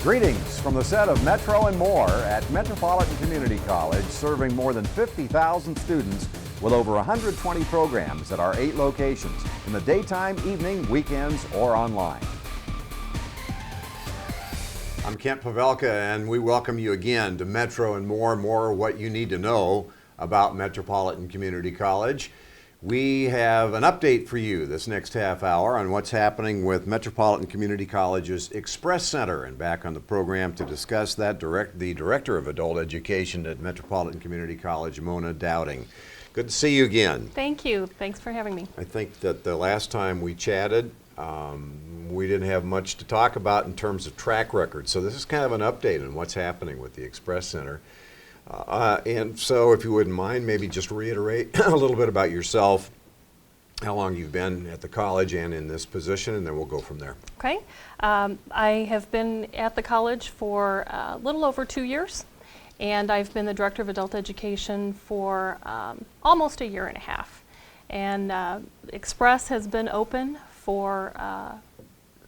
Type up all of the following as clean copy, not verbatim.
Greetings from the set of Metro and More at Metropolitan Community College, serving more than 50,000 students with over 120 programs at our 8 locations in the daytime, evening, weekends, or online. I'm Kent Pavelka, and we welcome you again to Metro and More what you need to know about Metropolitan Community College. We have an update for you this next half hour on what's happening with Metropolitan Community College's Express Center. And back on the program to discuss that, the Director of Adult Education at Metropolitan Community College, Mona Dowding. Good to see you again. Thank you. Thanks for having me. I think that the last time we chatted, we didn't have much to talk about in terms of track record. So this is kind of an update on what's happening with the Express Center. And so if you wouldn't mind, maybe just reiterate a little bit about yourself, how long you've been at the college and in this position, and then we'll go from there. Okay. I have been at the college for a little over 2 years, and I've been the Director of Adult Education for almost a year and a half. And Express has been open for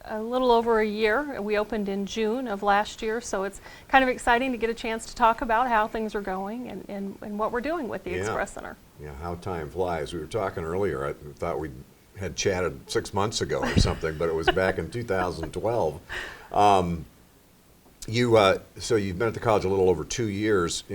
a little over a year. We opened in June of last year, so it's kind of exciting to get a chance to talk about how things are going and what we're doing with the Express Center. Yeah, how time flies. We were talking earlier, I thought we had chatted 6 months ago or something, but it was back in 2012. So you've been at the college a little over 2 years.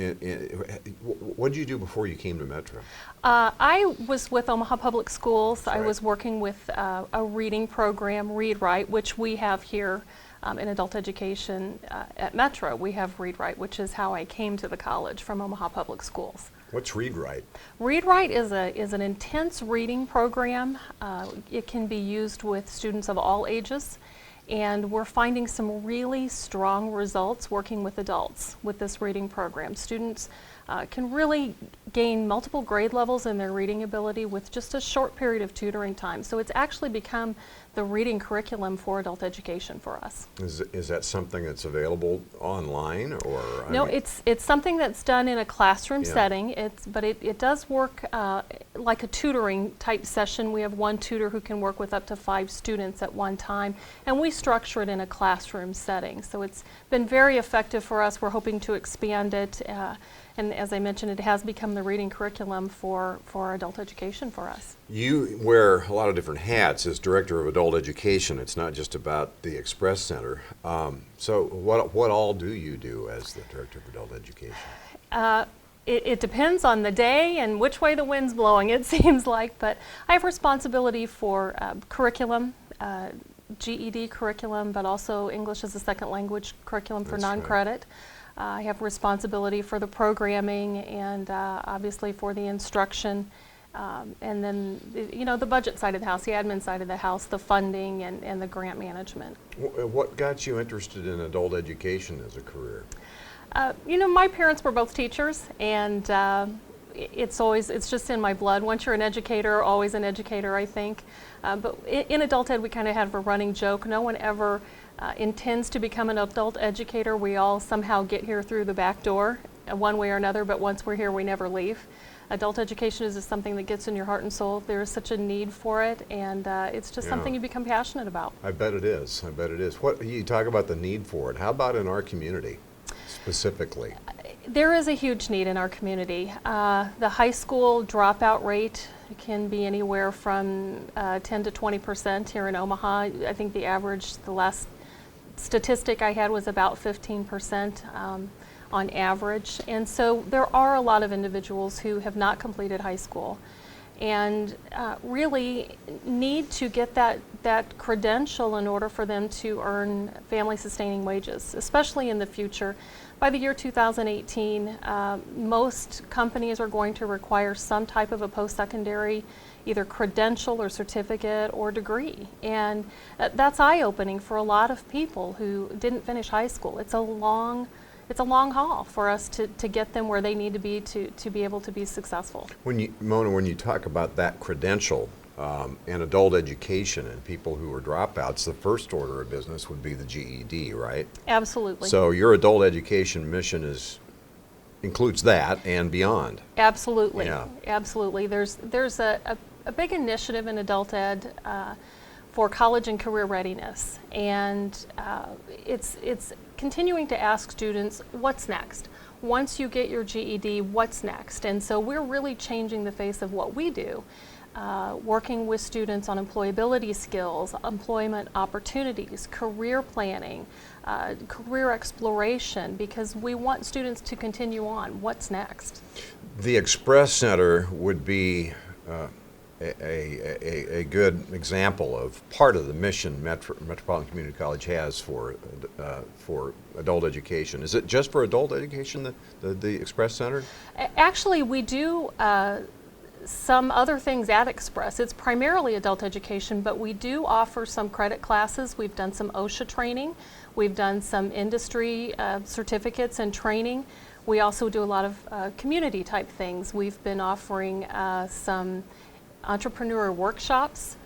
What did you do before you came to Metro? I was with Omaha Public Schools. Right. I was working with a reading program, Read Write, which we have here in adult education at Metro. We have Read Write, which is how I came to the college from Omaha Public Schools. What's Read Write? Read Write is an intense reading program. It can be used with students of all ages. And we're finding some really strong results working with adults with this reading program. Students can really gain multiple grade levels in their reading ability with just a short period of tutoring time. So it's actually become the reading curriculum for adult education for us. Is that something that's available online, or? No, it's something that's done in a classroom setting. But it does work like a tutoring type session. We have one tutor who can work with up to 5 students at one time, and we structure it in a classroom setting. So it's been very effective for us. We're hoping to expand it. And as I mentioned, it has become the reading curriculum for adult education for us. You wear a lot of different hats as Director of Adult Education. It's not just about the Express Center. So what all do you do as the Director of Adult Education? It depends on the day and which way the wind's blowing, it seems like. But I have responsibility for curriculum, GED curriculum, but also English as a second language curriculum for non-credit. I have responsibility for the programming and obviously for the instruction, and then the budget side of the house, the admin side of the house, the funding and the grant management. What got you interested in adult education as a career? My parents were both teachers, and it's just in my blood. Once you're an educator, always an educator, I think. But in adult ed, we kind of have a running joke. No one ever intends to become an adult educator. We all somehow get here through the back door, one way or another, but once we're here, we never leave. Adult education is just something that gets in your heart and soul. There is such a need for it, and it's just something you become passionate about. I bet it is. I bet it is. What you talk about the need for it. How about in our community specifically? There is a huge need in our community. The high school dropout rate can be anywhere from 10 to 20% here in Omaha. I think the average, the last statistic I had was about 15% on average. And so there are a lot of individuals who have not completed high school and really need to get that credential in order for them to earn family sustaining wages, especially in the future. By the year 2018, most companies are going to require some type of a post-secondary either credential or certificate or degree. And that's eye-opening for a lot of people who didn't finish high school. It's a long haul for us to get them where they need to be able to be successful. Mona, when you talk about that credential and adult education and people who are dropouts, the first order of business would be the GED, right? Absolutely. So your adult education mission includes that and beyond. Absolutely. Yeah. Absolutely. There's a big initiative in adult ed for college and career readiness. And it's continuing to ask students, what's next? Once you get your GED, what's next? And so we're really changing the face of what we do, working with students on employability skills, employment opportunities, career planning, career exploration, because we want students to continue on. What's next? The Express Center would be a good example of part of the mission Metropolitan Community College has for adult education. Is it just for adult education, the Express Center? Actually, we do some other things at Express. It's primarily adult education, but we do offer some credit classes. We've done some OSHA training. We've done some industry certificates and training. We also do a lot of community type things. We've been offering some entrepreneur workshops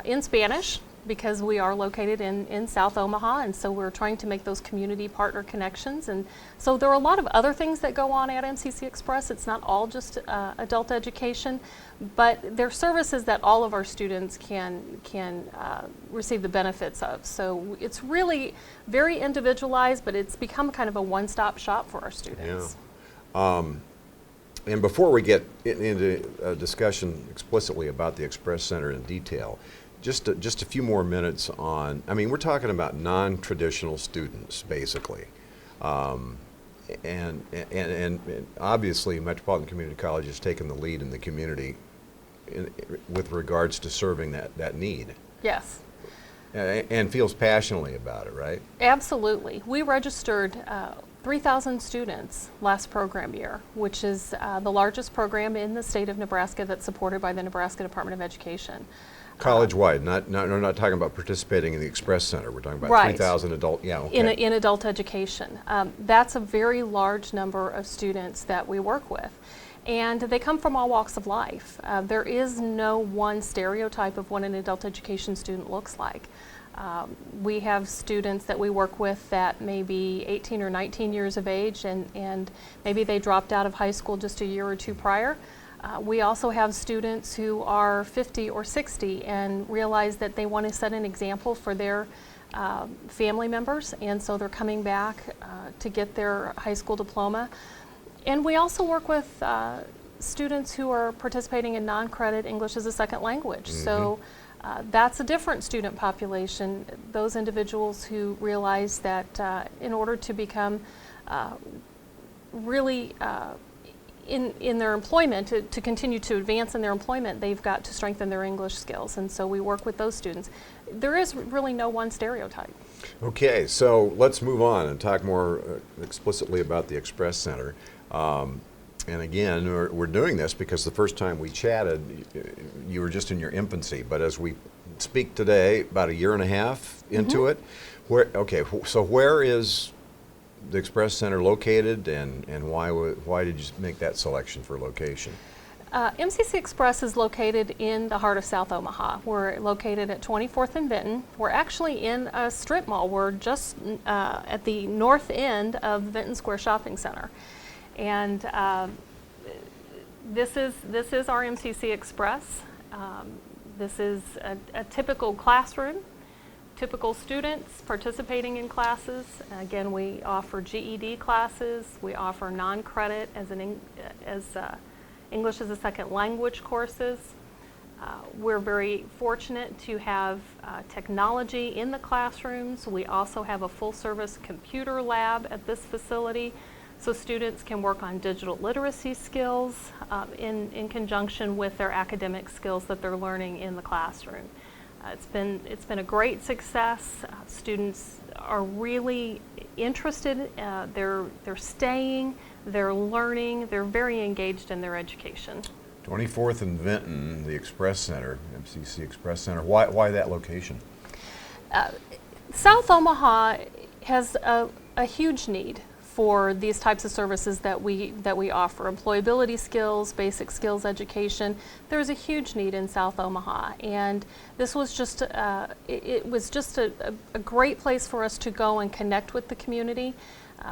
in Spanish, because we are located in South Omaha, and so we're trying to make those community partner connections. And so there are a lot of other things that go on at MCC Express. It's not all just adult education, but they're services that all of our students can receive the benefits of. So it's really very individualized, but it's become kind of a one-stop shop for our students. Yeah. And before we get into a discussion explicitly about the Express Center in detail, just a few more minutes on, I mean, we're talking about non-traditional students, basically. And obviously Metropolitan Community College has taken the lead in the community with regards to serving that need. Yes. And feels passionately about it, right? Absolutely. We registered 3,000 students last program year, which is the largest program in the state of Nebraska that's supported by the Nebraska Department of Education. College-wide, we're not talking about participating in the Express Center. We're talking about Right. 3,000 adult, yeah, okay. In adult education. That's a very large number of students that we work with. And they come from all walks of life. There is no one stereotype of what an adult education student looks like. We have students that we work with that may be 18 or 19 years of age, and maybe they dropped out of high school just a year or two prior. We also have students who are 50 or 60 and realize that they want to set an example for their family members, and so they're coming back to get their high school diploma. And we also work with students who are participating in non-credit English as a second language. Mm-hmm. So that's a different student population, those individuals who realize that in order to become really in their employment, to continue to advance in their employment, they've got to strengthen their English skills, and so we work with those students. There is really no one stereotype. Okay, so let's move on and talk more explicitly about the Express Center. And again, we're doing this because the first time we chatted, you were just in your infancy, but as we speak today, about a year and a half into it, so where is the Express Center located, and why did you make that selection for location? MCC Express is located in the heart of South Omaha. We're located at 24th and Benton. We're actually in a strip mall. We're just at the north end of Benton Square Shopping Center. And this is our MCC Express. This is a typical classroom. Typical students participating in classes. Again, we offer GED classes. We offer non-credit as English as a second language courses. We're very fortunate to have technology in the classrooms. We also have a full-service computer lab at this facility, so students can work on digital literacy skills in conjunction with their academic skills that they're learning in the classroom. It's been a great success. Students are really interested. They're staying. They're learning. They're very engaged in their education. 24th and Benton, the Express Center, MCC Express Center. Why that location? South Omaha has a huge need for these types of services that we offer. Employability skills, basic skills education. There's a huge need in South Omaha, and this was just it was just a great place for us to go and connect with the community.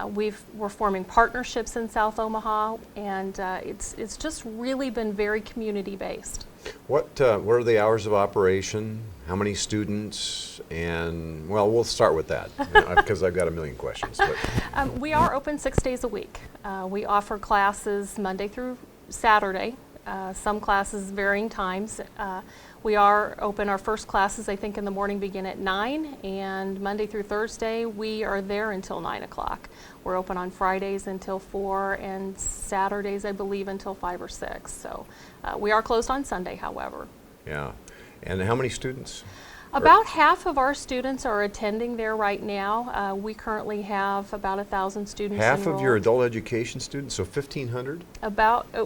We're forming partnerships in South Omaha, and it's just really been very community based. What are the hours of operation? How many students? And, well, we'll start with that because I've got a million questions. But. We are open 6 days a week. We offer classes Monday through Saturday, some classes varying times. We are open, our first classes I think in the morning begin at 9, and Monday through Thursday we are there until 9 o'clock. We're open on Fridays until 4 and Saturdays I believe until 5 or 6. So we are closed on Sunday, however. Yeah. And how many students? About half of our students are attending there right now. We currently have about 1,000 students Half enrolled. of your adult education students, so 1,500?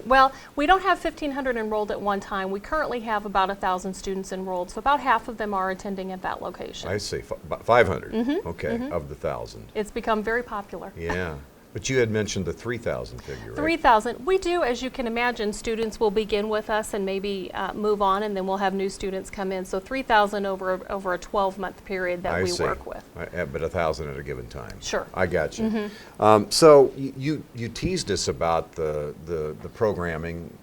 Well, we don't have 1,500 enrolled at one time. We currently have about 1,000 students enrolled, so about half of them are attending at that location. I see, about 500, Mm-hmm, okay, of the 1,000. It's become very popular. Yeah, but you had mentioned the 3,000 figure, right? 3,000. We do, as you can imagine, students will begin with us and maybe move on, and then we'll have new students come in. So 3,000 over a 12-month period that we work with. But 1,000 at a given time. Sure. I got you. Mm-hmm. So you teased us about the programming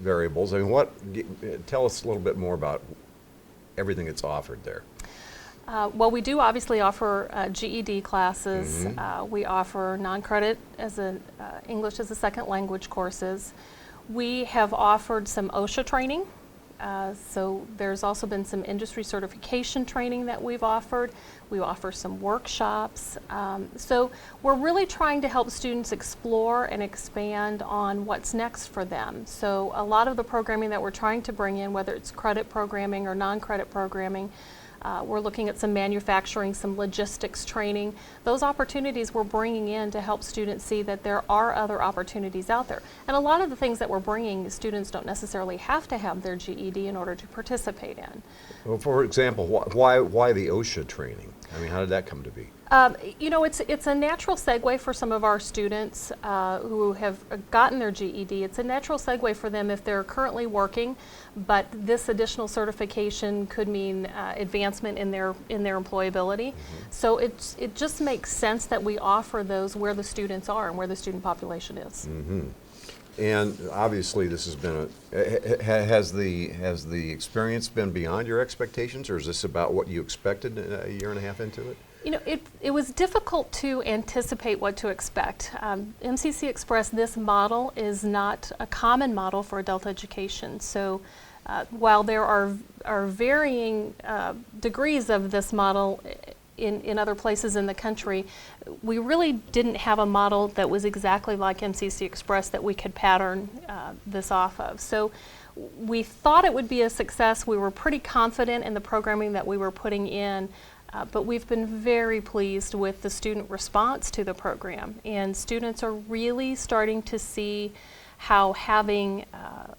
variables. I mean, tell us a little bit more about everything that's offered there. Well, we do obviously offer GED classes. Mm-hmm. We offer non-credit as English as a second language courses. We have offered some OSHA training. So there's also been some industry certification training that we've offered. We offer some workshops. So we're really trying to help students explore and expand on what's next for them. So a lot of the programming that we're trying to bring in, whether it's credit programming or non-credit programming, we're looking at some manufacturing, some logistics training. Those opportunities we're bringing in to help students see that there are other opportunities out there. And a lot of the things that we're bringing, students don't necessarily have to have their GED in order to participate in. Well, for example, why the OSHA training? I mean, how did that come to be? You know, it's a natural segue for some of our students who have gotten their GED. It's a natural segue for them if they're currently working, but this additional certification could mean advancement in their employability. Mm-hmm. So it just makes sense that we offer those where the students are and where the student population is. Mm-hmm. And obviously, this has been has the experience been beyond your expectations, or is this about what you expected a year and a half into it? You know, it was difficult to anticipate what to expect. MCC Express, this model is not a common model for adult education. So while there are varying degrees of this model in other places in the country, we really didn't have a model that was exactly like MCC Express that we could pattern this off of. So we thought it would be a success. We were pretty confident in the programming that we were putting in. But we've been very pleased with the student response to the program, and students are really starting to see how having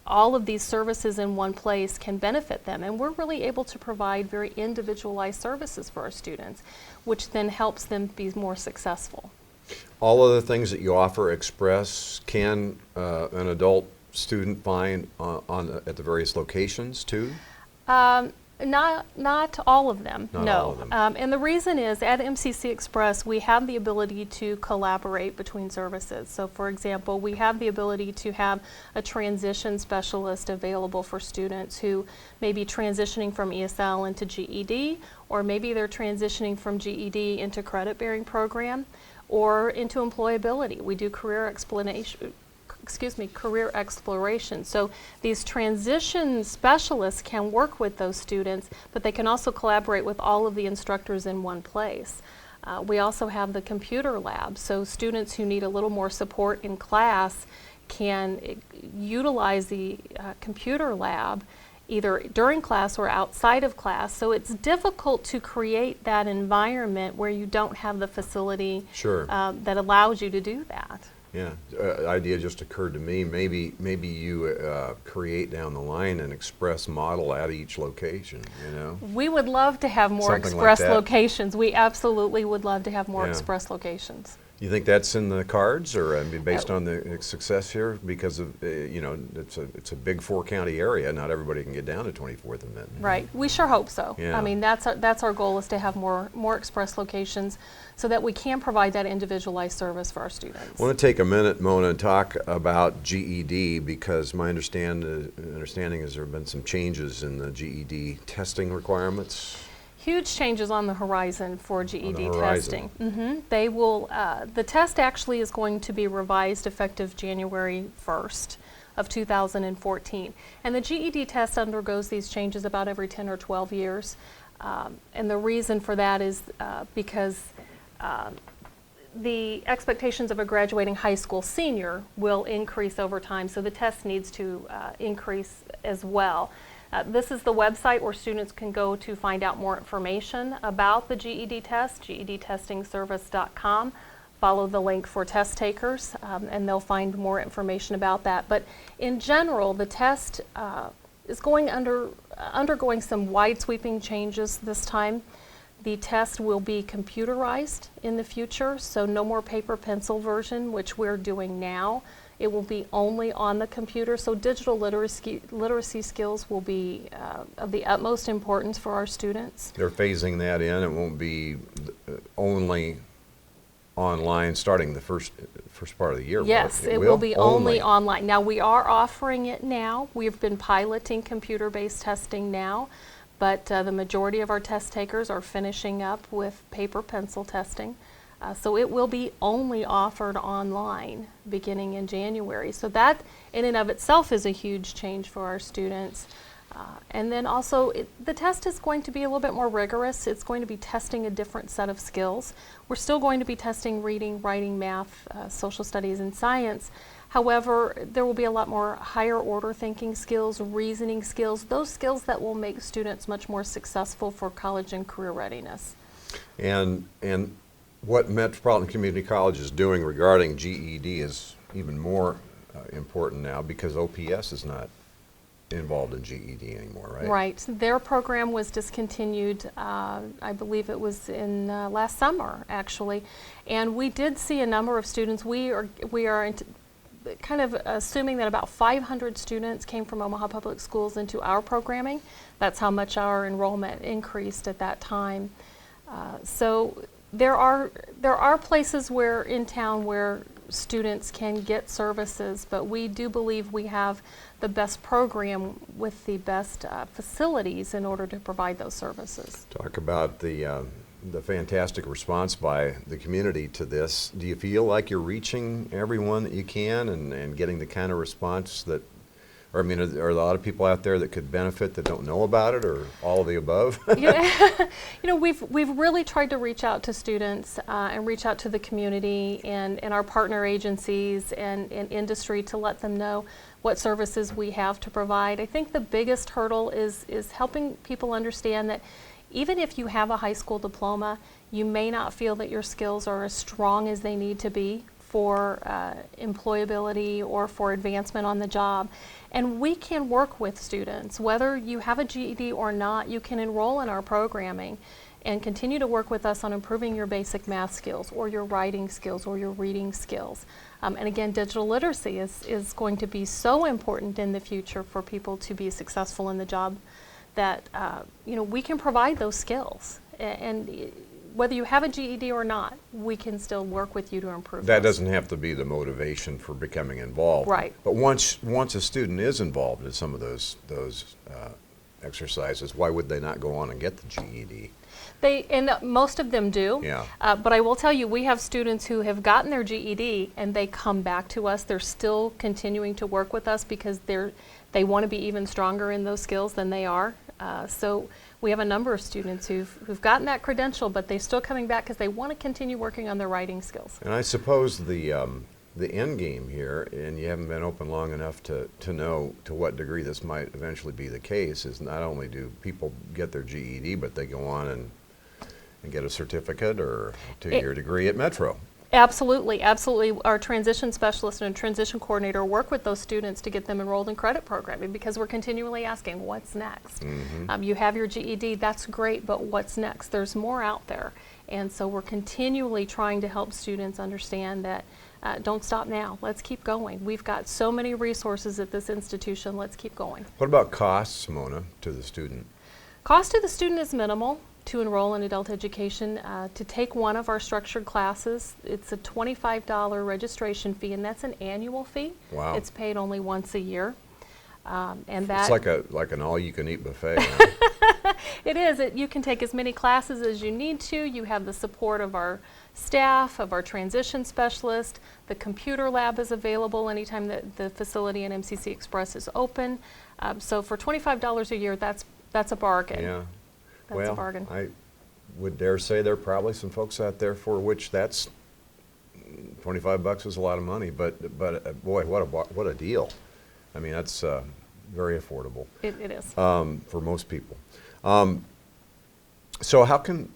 all of these services in one place can benefit them, and we're really able to provide very individualized services for our students, which then helps them be more successful. All of the things that you offer Express, can an adult student find at the various locations too? Not all of them, Not no. all of them. And the reason is, at MCC Express, we have the ability to collaborate between services. So for example, we have the ability to have a transition specialist available for students who may be transitioning from ESL into GED, or maybe they're transitioning from GED into credit-bearing program, or into employability. We do career exploration. So these transition specialists can work with those students, but they can also collaborate with all of the instructors in one place. We also have the computer lab, so students who need a little more support in class can utilize the computer lab either during class or outside of class. So it's difficult to create that environment where you don't have the facility that allows you to do that. Yeah, idea just occurred to me. Maybe you create down the line an Express model at each location. You know, we would love to have more Something Express like that. locations. We absolutely would love to have more Express locations. You think that's in the cards, or I mean, based on the success here, because of you know, it's a big 4-county area. Not everybody can get down to 24th and Minton. Right. We sure hope so. Yeah. I mean, that's our goal, is to have more express locations so that we can provide that individualized service for our students. I want to take a minute, Mona, and talk about GED, because my understanding is there have been some changes in the GED testing requirements. Huge changes on the horizon for GED horizon. testing. They will, the test actually is going to be revised effective January 1st of 2014. And the GED test undergoes these changes about every 10 or 12 years. And the reason for that is because the expectations of a graduating high school senior will increase over time, so the test needs to increase as well. This is the website where students can go to find out more information about the GED test, gedtestingservice.com. Follow the link for test takers, and they'll find more information about that. But in general, the test is undergoing some wide sweeping changes this time. The test will be computerized in the future, so no more paper pencil version, which we're doing now. It will be only on the computer, so digital literacy skills will be of the utmost importance for our students. They're phasing that in. It won't be only online starting the first part of the year. Yes, it will be only online. Now, we are offering it now. We've been piloting computer-based testing now, but the majority of our test takers are finishing up with paper pencil testing. So it will be only offered online beginning in January. So that in and of itself is a huge change for our students. And then also the test is going to be a little bit more rigorous. It's going to be testing a different set of skills. We're still going to be testing reading, writing, math, social studies, and science. However, there will be a lot more higher order thinking skills, reasoning skills, those skills that will make students much more successful for college and career readiness. And what Metropolitan Community College is doing regarding GED is even more important now, because OPS is not involved in GED anymore, right? Right. Their program was discontinued, I believe it was in last summer, actually. And we did see a number of students. We are kind of assuming that about 500 students came from Omaha Public Schools into our programming. That's how much our enrollment increased at that time. So there are places where in town where students can get services, but we do believe we have the best program with the best facilities in order to provide those services. Talk about the fantastic response by the community to this. Do you feel like you're reaching everyone that you can and getting the kind of response that, or I mean, are there a lot of people out there that could benefit that don't know about it, or all of the above? You know, we've really tried to reach out to students and reach out to the community and our partner agencies and industry to let them know what services we have to provide. I think the biggest hurdle is helping people understand that even if you have a high school diploma, you may not feel that your skills are as strong as they need to be for employability or for advancement on the job. And we can work with students. Whether you have a GED or not, you can enroll in our programming and continue to work with us on improving your basic math skills or your writing skills or your reading skills. And again, digital literacy is going to be so important in the future for people to be successful in the job that you know, we can provide those skills. And whether you have a GED or not, we can still work with you to improve That those. doesn't have to be the motivation for becoming involved. Right. But once a student is involved in some of those exercises, why would they not go on and get the GED? And most of them do. Yeah. But I will tell you, we have students who have gotten their GED and they come back to us. They're still continuing to work with us because they want to be even stronger in those skills than they are. So we have a number of students who've gotten that credential, but they're still coming back because they want to continue working on their writing skills. And I suppose the end game here, and you haven't been open long enough to know to what degree this might eventually be the case, is not only do people get their GED, but they go on and get a certificate or a 2-year degree at Metro. Absolutely, absolutely. Our transition specialist and transition coordinator work with those students to get them enrolled in credit programming because we're continually asking, what's next? You have your GED, that's great, but what's next? There's more out there. And so we're continually trying to help students understand that don't stop now, let's keep going. We've got so many resources at this institution, let's keep going. What about costs, Mona, to the student? Cost to the student is minimal. To enroll in adult education, to take one of our structured classes, it's a $25 registration fee, and that's an annual fee. Wow. It's paid only once a year. And that It's like an all-you-can-eat buffet. Huh? it is. You can take as many classes as you need to. You have the support of our staff, of our transition specialist. The computer lab is available anytime that the facility in MCC Express is open. So for $25 a year, that's a bargain. Yeah. That's a bargain. I would dare say there are probably some folks out there for which that's $25 is a lot of money, but boy, what a deal! I mean, that's very affordable. It is for most people. So how can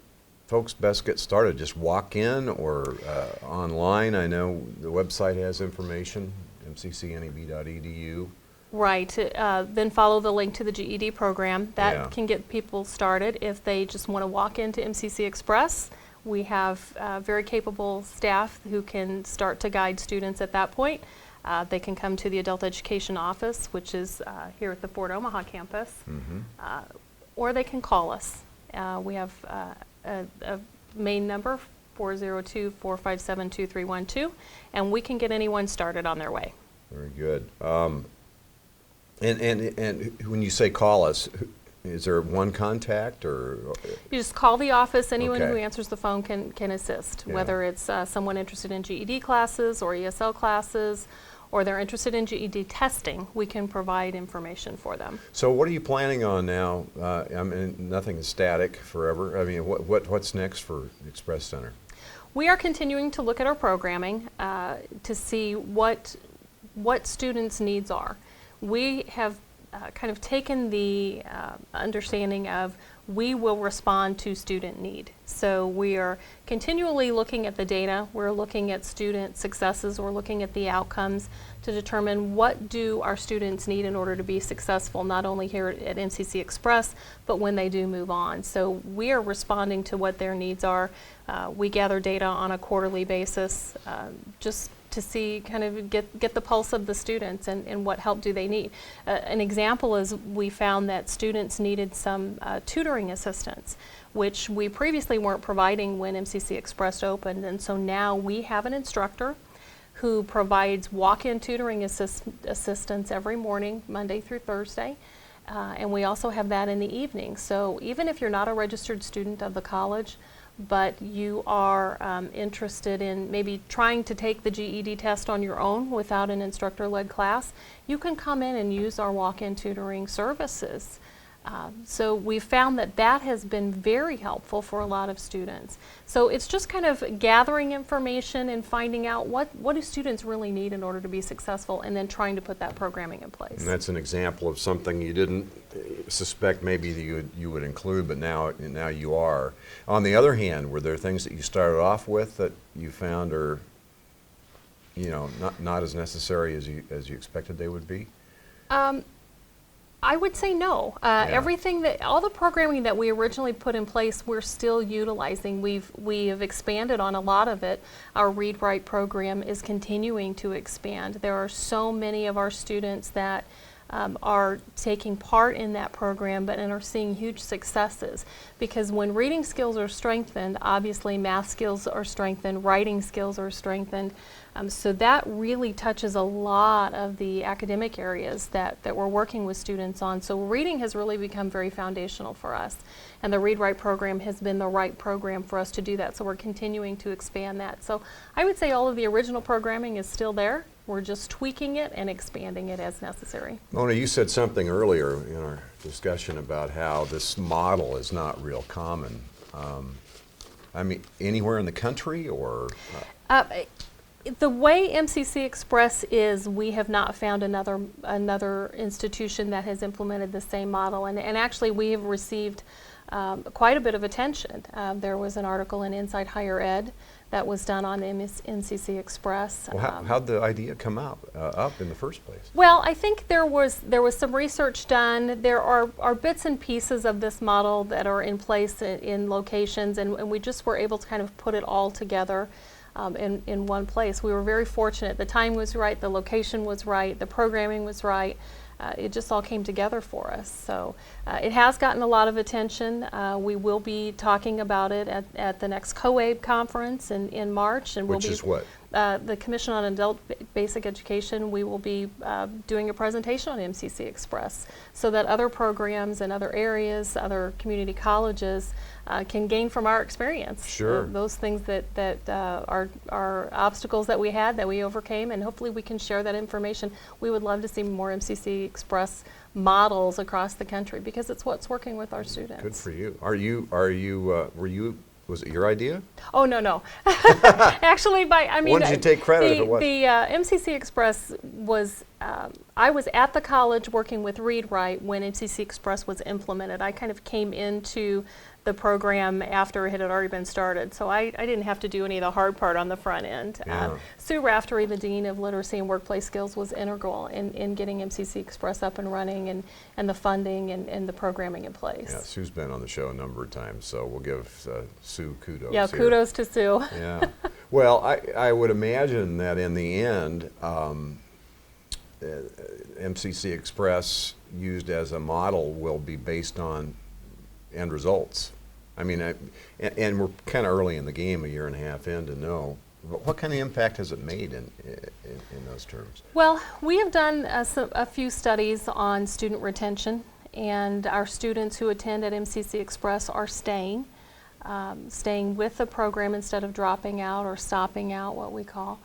folks best get started? Just walk in or online? I know the website has information, mccneb.edu. Right. Then follow the link to the GED program. That Yeah. can get people started. If they just want to walk into MCC Express, we have very capable staff who can start to guide students at that point. They can come to the adult education office, which is here at the Fort Omaha campus, or they can call us. We have a main number, 402-457-2312, and we can get anyone started on their way. Very good. And when you say call us, is there one contact or? You just call the office. Anyone Okay. who answers the phone can assist, Yeah. whether it's someone interested in GED classes or ESL classes, or they're interested in GED testing. We can provide information for them. So what are you planning on now? I mean, nothing is static forever. I mean, what's next for Express Center? We are continuing to look at our programming to see what students' needs are. We have kind of taken the understanding of we will respond to student need. So we are continually looking at the data, we're looking at student successes, we're looking at the outcomes to determine what do our students need in order to be successful, not only here at MCC Express, but when they do move on. So we are responding to what their needs are. We gather data on a quarterly basis, just to see, kind of get the pulse of the students and what help do they need. An example is we found that students needed some tutoring assistance, which we previously weren't providing when MCC Express opened, and so now we have an instructor who provides walk-in tutoring assistance every morning, Monday through Thursday, and we also have that in the evening. So even if you're not a registered student of the college, but you are interested in maybe trying to take the GED test on your own without an instructor-led class, you can come in and use our walk-in tutoring services. So we've found that has been very helpful for a lot of students. So it's just kind of gathering information and finding out what do students really need in order to be successful, and then trying to put that programming in place. And that's an example of something you didn't suspect maybe that you would include, but now you are. On the other hand, were there things that you started off with that you found are, not as necessary as you expected they would be? I would say no. All the programming that we originally put in place, we're still utilizing. We have expanded on a lot of it. Our read-write program is continuing to expand. There are so many of our students that are taking part in that program and are seeing huge successes, because when reading skills are strengthened, obviously math skills are strengthened, writing skills are strengthened. So that really touches a lot of the academic areas that we're working with students on. So reading has really become very foundational for us, and the read-write program has been the right program for us to do that. So we're continuing to expand that. So I would say all of the original programming is still there. We're just tweaking it and expanding it as necessary. Mona, you said something earlier in our discussion about how this model is not real common. I mean, anywhere in the country, or? The way MCC Express is, we have not found another institution that has implemented the same model, and actually we have received quite a bit of attention. There was an article in Inside Higher Ed that was done on MCC Express. Well, how'd the idea come up in the first place? Well, I think there was some research done. There are bits and pieces of this model that are in place in locations, and we just were able to kind of put it all together in one place. We were very fortunate. The time was right, the location was right, the programming was right. It just all came together for us. So it has gotten a lot of attention. We will be talking about it at the next COABE conference in March. And Which is what? The Commission on Adult Basic Education. We will be doing a presentation on MCC Express so that other programs and other areas, other community colleges can gain from our experience. Sure. Those things that are obstacles that we had, that we overcame, and hopefully we can share that information. We would love to see more MCC Express models across the country because it's what's working with our students. Good for you. Was it your idea? Oh, no. Actually, when did you take credit if it was? The MCC Express was, I was at the college working with Read Write when MCC Express was implemented. I kind of came into the program after it had already been started, so I didn't have to do any of the hard part on the front end. Yeah. Sue Raftery, the Dean of Literacy and Workplace Skills, was integral in getting MCC Express up and running and the funding and the programming in place. Yeah, Sue's been on the show a number of times, so we'll give Sue kudos. Yeah, here. kudos to Sue. Yeah. Well, I would imagine that in the end, MCC Express used as a model will be based on end results. I mean, and we're kind of early in the game, a year and a half in, to know. But what kind of impact has it made in those terms? Well, we have done a few studies on student retention, and our students who attend at MCC Express are staying with the program instead of dropping out or stopping out, what we call.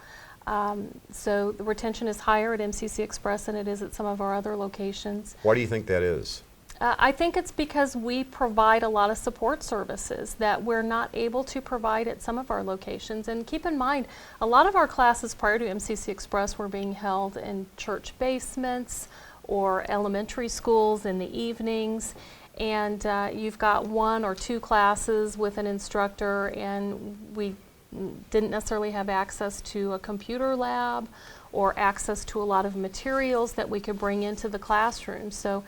So the retention is higher at MCC Express than it is at some of our other locations. Why do you think that is? I think it's because we provide a lot of support services that we're not able to provide at some of our locations. And keep in mind, a lot of our classes prior to MCC Express were being held in church basements or elementary schools in the evenings. And you've got 1 or 2 classes with an instructor, and we didn't necessarily have access to a computer lab or access to a lot of materials that we could bring into the classroom. So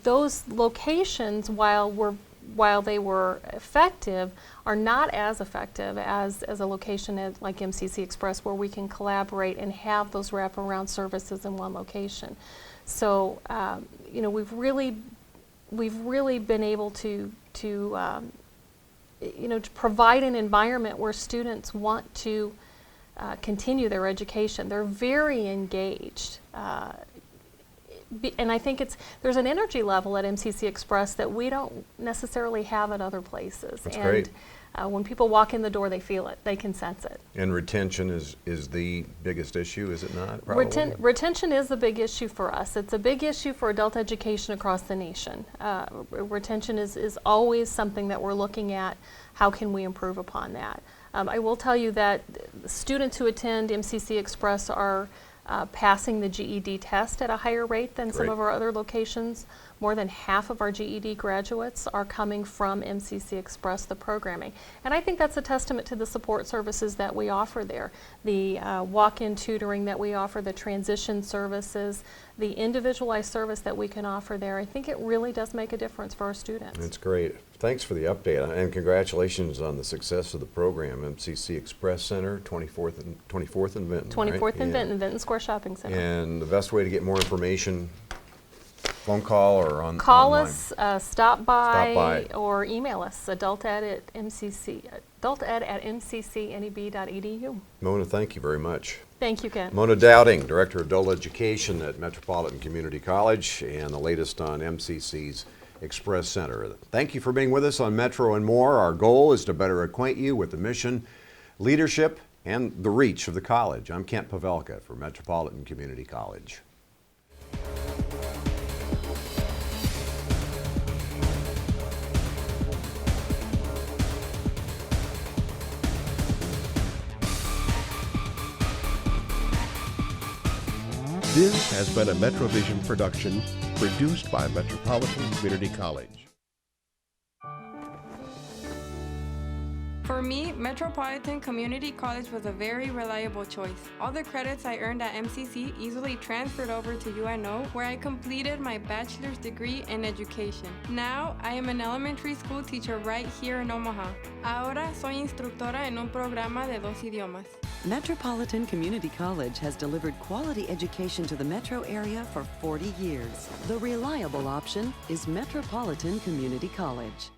those locations, while they were effective, are not as effective as a location like MCC Express, where we can collaborate and have those wraparound services in one location. So we've really been able to provide an environment where students want to continue their education. They're very engaged. And I think there's an energy level at MCC Express that we don't necessarily have at other places. That's and great. When people walk in the door, they feel it. They can sense it. And retention is the biggest issue, is it not? Probably? Retention is a big issue for us. It's a big issue for adult education across the nation. Retention is always something that we're looking at. How can we improve upon that? I will tell you that students who attend MCC Express are passing the GED test at a higher rate than some of our other locations. More than half of our GED graduates are coming from MCC Express, the programming. And I think that's a testament to the support services that we offer there. The walk-in tutoring that we offer, the transition services, the individualized service that we can offer there. I think it really does make a difference for our students. That's great. Thanks for the update, and congratulations on the success of the program. MCC Express Center, 24th and Vinton. 24th right? and Vinton Square Shopping Center. And the best way to get more information, phone call or online? Call us, stop by, or email us, adulted@mccneb.edu. Mona, thank you very much. Thank you, Ken. Mona Dowding, Director of Adult Education at Metropolitan Community College, and the latest on MCC's Express Center. Thank you for being with us on Metro and More. Our goal is to better acquaint you with the mission, leadership, and the reach of the college. I'm Kent Pavelka for Metropolitan Community College. This has been a MetroVision production produced by Metropolitan Community College. For me, Metropolitan Community College was a very reliable choice. All the credits I earned at MCC easily transferred over to UNO, where I completed my bachelor's degree in education. Now, I am an elementary school teacher right here in Omaha. Ahora soy instructora en un programa de 2 idiomas. Metropolitan Community College has delivered quality education to the metro area for 40 years. The reliable option is Metropolitan Community College.